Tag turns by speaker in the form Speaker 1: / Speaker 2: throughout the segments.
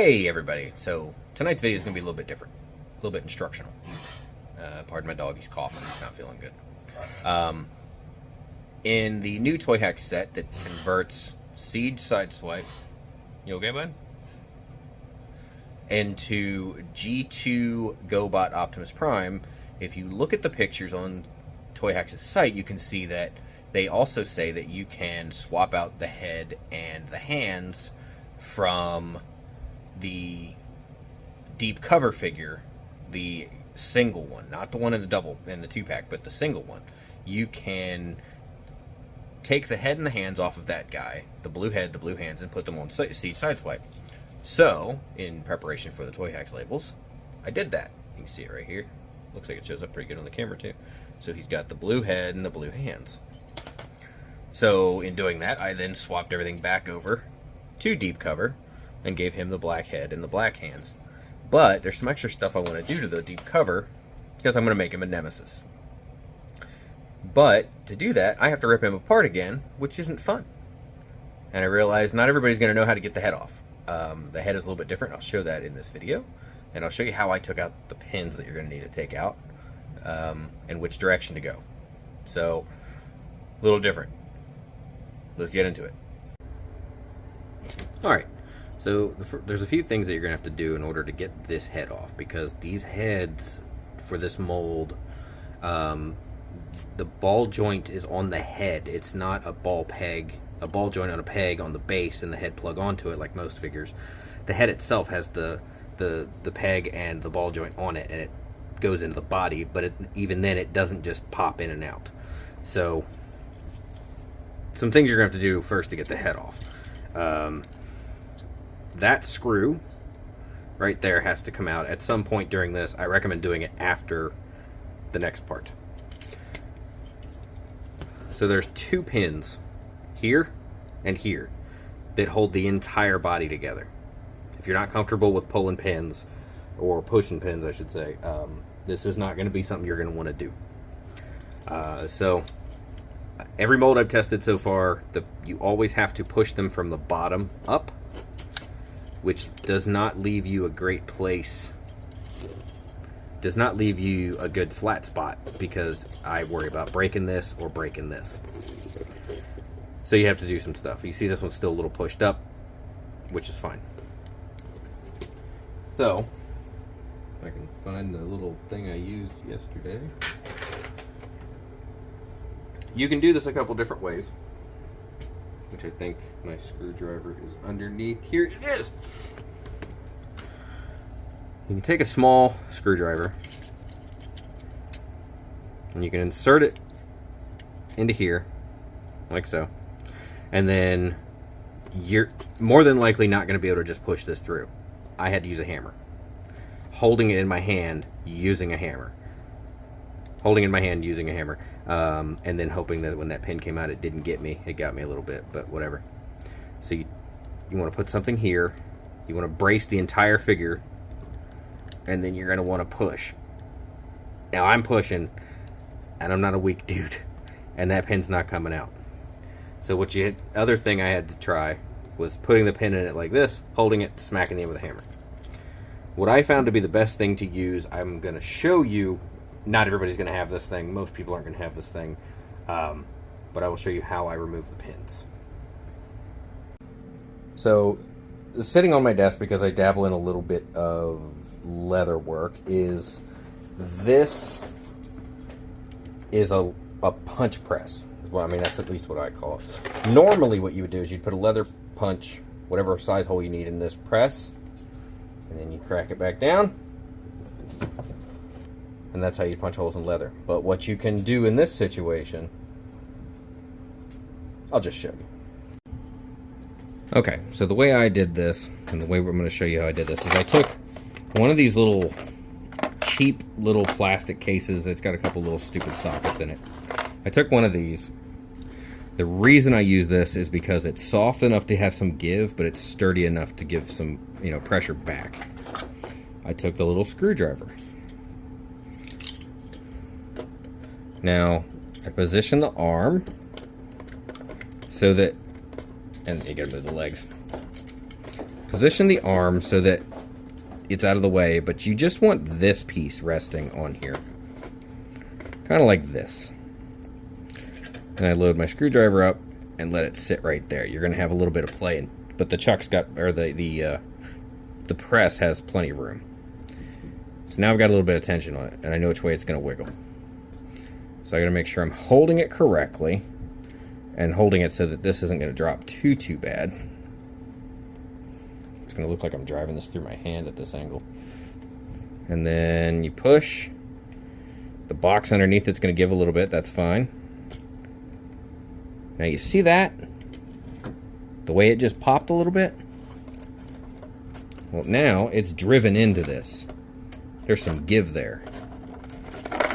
Speaker 1: Hey everybody, so tonight's video is going to be a little bit different, a little bit instructional. Pardon my dog, he's coughing, he's not feeling good. In the new Toyhax set that converts Sideswipe, you okay bud? Into G2 Gobot Optimus Prime, if you look at the pictures on Toyhax's site, you can see that they also say that you can swap out the head and the hands from the deep cover figure, the single one, not the one in the double in the 2-pack, but the single one. You can take the head and the hands off of that guy, the blue head, the blue hands, and put them on Sideswipe. So, in preparation for the Toyhax labels, I did that. You can see it right here. Looks like it shows up pretty good on the camera too. So he's got the blue head and the blue hands. So in doing that, I then swapped everything back over to deep cover and gave him the black head and the black hands. But there's some extra stuff I want to do to the deep cover because I'm going to make him a nemesis. But to do that, I have to rip him apart again, which isn't fun. And I realized not everybody's going to know how to get the head off. The head is a little bit different. I'll show that in this video. And I'll show you how I took out the pins that you're going to need to take out and which direction to go. So, a little different. Let's get into it. Alright, so there's a few things that you're going to have to do in order to get this head off, because these heads for this mold, the ball joint is on the head. It's not a ball joint on a peg on the base and the head plug onto it like most figures. The head itself has the peg and the ball joint on it, and it goes into the body, but even then it doesn't just pop in and out. So some things you're going to have to do first to get the head off. That screw right there has to come out at some point during this. I recommend doing it after the next part. So there's 2 pins here and here that hold the entire body together. If you're not comfortable with pulling pins, or pushing pins I should say, this is not going to be something you're going to want to do. So every mold I've tested so far, you always have to push them from the bottom up, which does not leave you a great place, does not leave you a good flat spot, because I worry about breaking this or breaking this. So you have to do some stuff. You see this one's still a little pushed up, which is fine. So, if I can find the little thing I used yesterday. You can do this a couple different ways, which I think my screwdriver is underneath here. It is! You can take a small screwdriver and you can insert it into here, like so. And then you're more than likely not going to be able to just push this through. I had to use a hammer. Holding it in my hand, using a hammer. Holding it in my hand, using a hammer. And then hoping that when that pin came out, it didn't get me. It got me a little bit, but whatever. So you want to put something here. You want to brace the entire figure. And then you're going to want to push. Now I'm pushing, and I'm not a weak dude. And that pin's not coming out. So other thing I had to try was putting the pin in it like this, holding it, smacking it with a hammer. What I found to be the best thing to use, I'm going to show you. Not everybody's going to have this thing. Most people aren't going to have this thing. But I will show you how I remove the pins. So, sitting on my desk, because I dabble in a little bit of leather work, is this is a punch press. Well, I mean, that's at least what I call it. Normally what you would do is you'd put a leather punch, whatever size hole you need in this press, and then you crack it back down. And that's how you punch holes in leather. But what you can do in this situation, I'll just show you. Okay, so the way I did this, and the way I'm going to show you how I did this, is I took one of these little cheap little plastic cases that's got a couple little stupid sockets in it. I took one of these. The reason I use this is because it's soft enough to have some give, but it's sturdy enough to give some, pressure back. I took the little screwdriver. Now, I position the arm so that, and you gotta move the legs. position the arm so that it's out of the way, but you just want this piece resting on here. Kind of like this. And I load my screwdriver up and let it sit right there. You're going to have a little bit of play, but the chuck's got, or the press has plenty of room. So now I've got a little bit of tension on it, and I know which way it's going to wiggle. So I got to make sure I'm holding it correctly, and holding it so that this isn't going to drop too bad. It's going to look like I'm driving this through my hand at this angle. And then you push. The box underneath it's going to give a little bit. That's fine. Now you see that? The way it just popped a little bit? Well, now it's driven into this. There's some give there.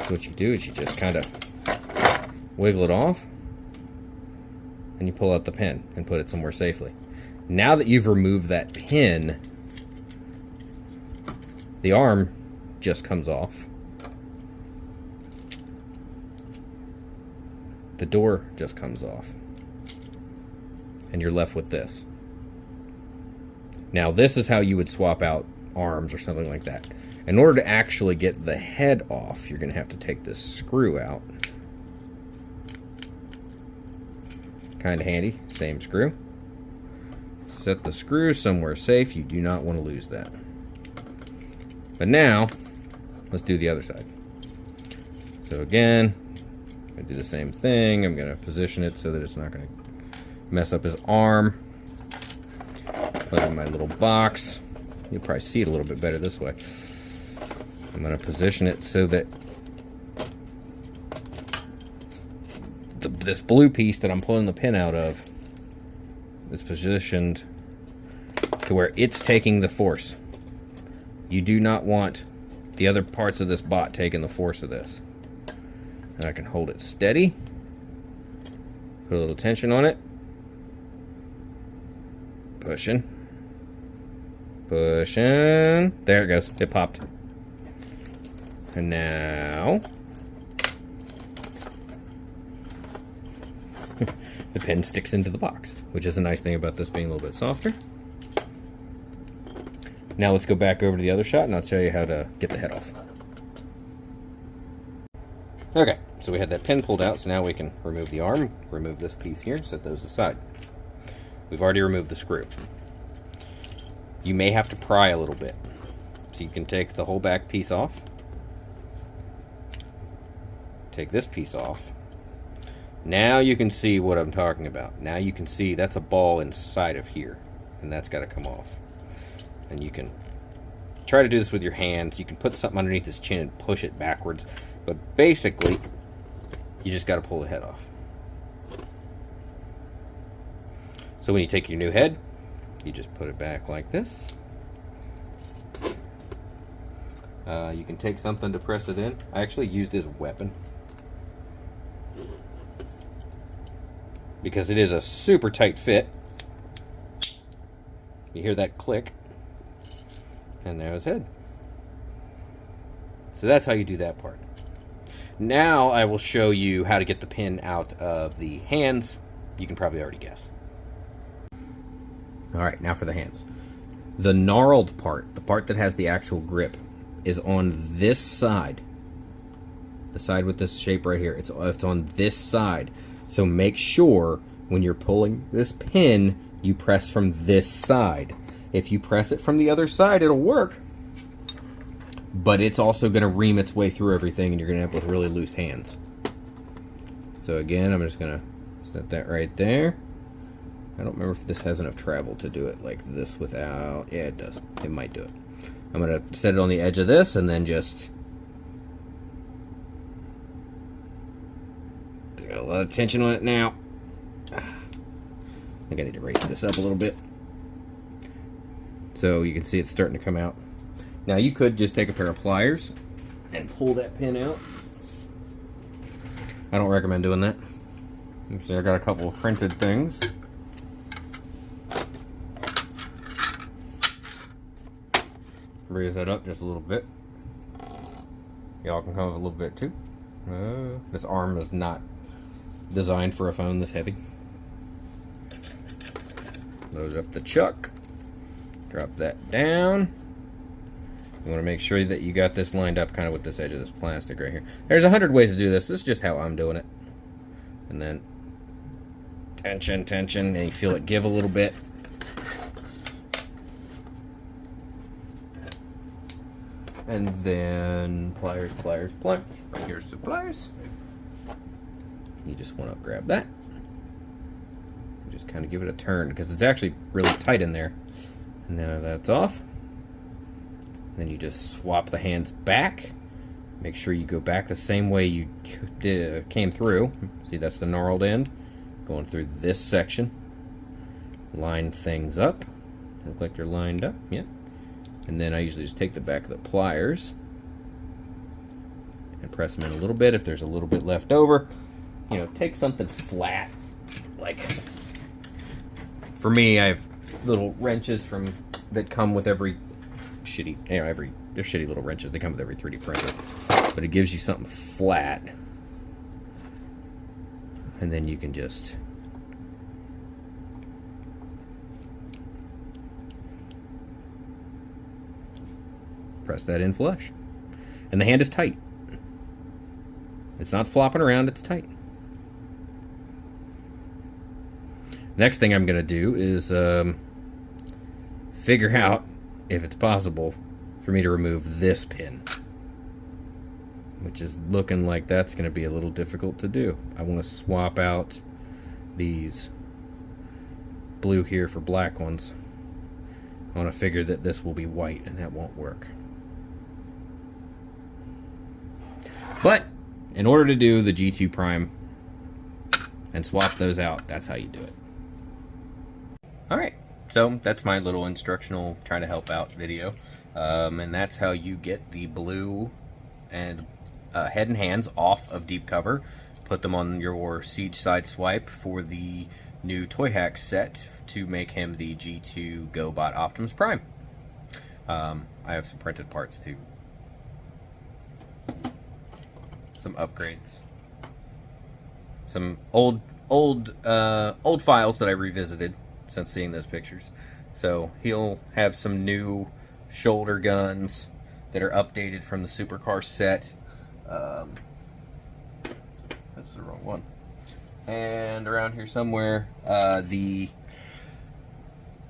Speaker 1: What you do is you just kind of wiggle it off, and you pull out the pin and put it somewhere safely. Now that you've removed that pin, the arm just comes off. The door just comes off. And you're left with this. Now this is how you would swap out arms or something like that. In order to actually get the head off, you're going to have to take this screw out. Kind of handy. Same screw. Set the screw somewhere safe. You do not want to lose that. But now, let's do the other side. So again, I do the same thing. I'm going to position it so that it's not going to mess up his arm. Put it in my little box. You'll probably see it a little bit better this way. I'm going to position it so that this blue piece that I'm pulling the pin out of is positioned to where it's taking the force. You do not want the other parts of this bot taking the force of this. And I can hold it steady, put a little tension on it, pushing, pushing, there it goes, it popped. And now the pin sticks into the box, which is a nice thing about this being a little bit softer. Now let's go back over to the other shot and I'll show you how to get the head off. Okay, so we had that pin pulled out, so now we can remove the arm, remove this piece here, set those aside. We've already removed the screw. You may have to pry a little bit. So you can take the whole back piece off. Take this piece off. Now you can see what I'm talking about. Now you can see that's a ball inside of here, and that's got to come off. And you can try to do this with your hands. You can put something underneath his chin and push it backwards, but basically you just got to pull the head off. So when you take your new head, you just put it back like this. You can take something to press it in. I actually used this weapon because it is a super tight fit. You hear that click, and there's his head. So that's how you do that part. Now I will show you how to get the pin out of the hands. You can probably already guess. Alright, now for the hands. The gnarled part, the part that has the actual grip, is on this side. The side with this shape right here. It's on this side. So make sure when you're pulling this pin, you press from this side. If you press it from the other side, it'll work. But it's also going to ream its way through everything, and you're going to end up with really loose hands. So again, I'm just going to set that right there. I don't remember if this has enough travel to do it like this without... Yeah, it does. It might do it. I'm going to set it on the edge of this and then just... Got a lot of tension on it now. I think I need to raise this up a little bit. So you can see it's starting to come out. Now you could just take a pair of pliers and pull that pin out. I don't recommend doing that. See, I got a couple of printed things. Raise that up just a little bit. Y'all can come up a little bit too. This arm is not designed for a phone this heavy. Load up the chuck. Drop that down. You want to make sure that you got this lined up kind of with this edge of this plastic right here. There's 100 ways to do this. This is just how I'm doing it. And then tension, tension, and you feel it give a little bit. And then pliers, pliers, pliers. Right here's the pliers. You just want to grab that. Just kind of give it a turn because it's actually really tight in there. And now that's off. Then you just swap the hands back. Make sure you go back the same way you came through. See, that's the gnarled end. Going through this section. Line things up. Look like they're lined up. Yeah. And then I usually just take the back of the pliers and press them in a little bit. If there's a little bit left over, you know, take something flat. Like, for me, I have little wrenches that come with every shitty, you know, they're shitty little wrenches. They come with every 3D printer. But it gives you something flat. And then you can just press that in flush. And the hand is tight. It's not flopping around, it's tight. Next thing I'm going to do is figure out if it's possible for me to remove this pin. Which is looking like that's going to be a little difficult to do. I want to swap out these blue here for black ones. I want to figure that this will be white, and that won't work. But in order to do the G2 Prime and swap those out, that's how you do it. Alright, so that's my little instructional try to help out video. And that's how you get the blue and head and hands off of deep cover. Put them on your Siege Sideswipe for the new Toyhax set to make him the G2 Gobot Optimus Prime. I have some printed parts too. Some upgrades. Some old files that I revisited since seeing those pictures. So he'll have some new shoulder guns that are updated from the supercar set. That's the wrong one. And around here somewhere, the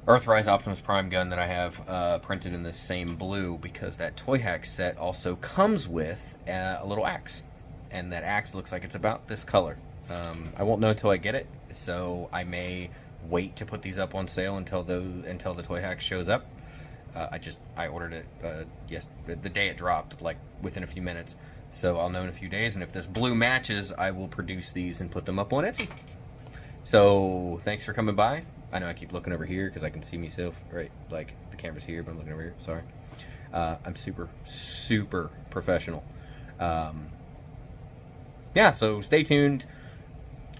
Speaker 1: Earthrise Optimus Prime gun that I have printed in the same blue, because that Toyhax set also comes with a little axe. And that axe looks like it's about this color. I won't know until I get it, so I may wait to put these up on sale until the Toyhax shows up. I ordered it the day it dropped, like within a few minutes. So I'll know in a few days, and if this blue matches, I will produce these and put them up on Etsy. So thanks for coming by. I know I keep looking over here because I can see myself, right? Like the camera's here, but I'm looking over here. Sorry. I'm super, super professional. Yeah, so stay tuned.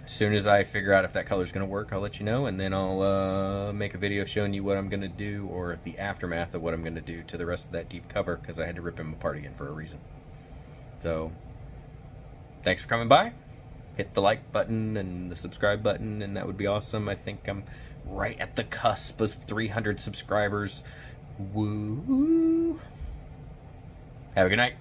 Speaker 1: As soon as I figure out if that color's going to work, I'll let you know, and then I'll make a video showing you what I'm going to do, or the aftermath of what I'm going to do to the rest of that deep cover, because I had to rip him apart again for a reason. So, thanks for coming by. Hit the like button and the subscribe button, and that would be awesome. I think I'm right at the cusp of 300 subscribers. Woo! Have a good night.